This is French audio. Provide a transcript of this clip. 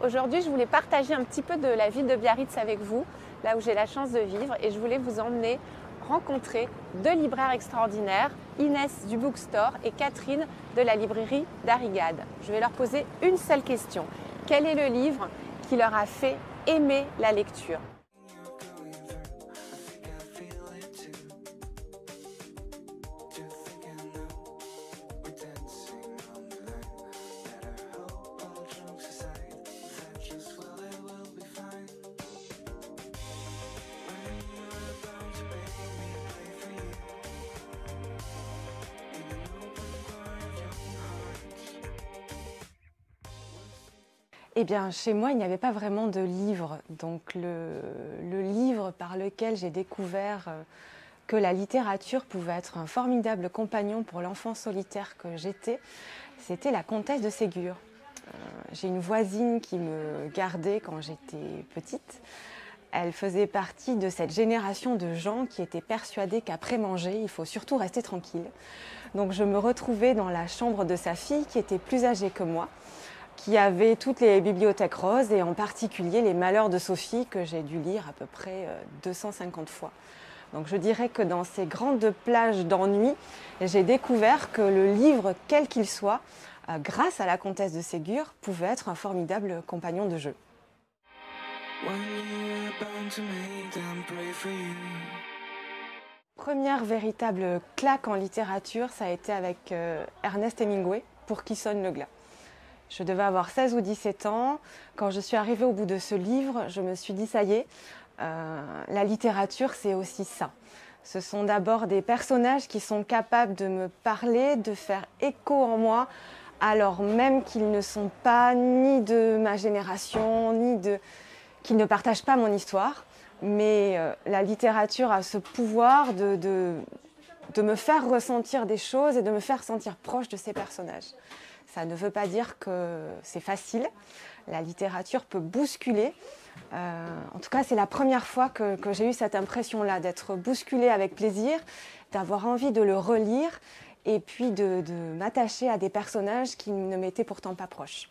Aujourd'hui, je voulais partager un petit peu de la ville de Biarritz avec vous, là où j'ai la chance de vivre, et je voulais vous emmener rencontrer deux libraires extraordinaires, Inès du Bookstore et Catherine de la librairie d'Arrigade. Je vais leur poser une seule question. Quel est le livre qui leur a fait aimer la lecture ? Eh bien, chez moi, il n'y avait pas vraiment de livre. Donc, le livre par lequel j'ai découvert que la littérature pouvait être un formidable compagnon pour l'enfant solitaire que j'étais, c'était La Comtesse de Ségur. J'ai une voisine qui me gardait quand j'étais petite. Elle faisait partie de cette génération de gens qui étaient persuadés qu'après manger, il faut surtout rester tranquille. Donc, je me retrouvais dans la chambre de sa fille qui était plus âgée que moi, qui avait toutes les bibliothèques roses et en particulier les Malheurs de Sophie que j'ai dû lire à peu près 250 fois. Donc je dirais que dans ces grandes plages d'ennui, j'ai découvert que le livre, quel qu'il soit, grâce à la Comtesse de Ségur, pouvait être un formidable compagnon de jeu. Première véritable claque en littérature, ça a été avec Ernest Hemingway, Pour qui sonne le glas. Je devais avoir 16 ou 17 ans. Quand je suis arrivée au bout de ce livre, je me suis dit, ça y est, la littérature, c'est aussi ça. Ce sont d'abord des personnages qui sont capables de me parler, de faire écho en moi, alors même qu'ils ne sont pas ni de ma génération, qu'ils ne partagent pas mon histoire. Mais la littérature a ce pouvoir de me faire ressentir des choses et de me faire sentir proche de ces personnages. Ça ne veut pas dire que c'est facile. La littérature peut bousculer. En tout cas, c'est la première fois que j'ai eu cette impression-là, d'être bousculée avec plaisir, d'avoir envie de le relire et puis de m'attacher à des personnages qui ne m'étaient pourtant pas proches.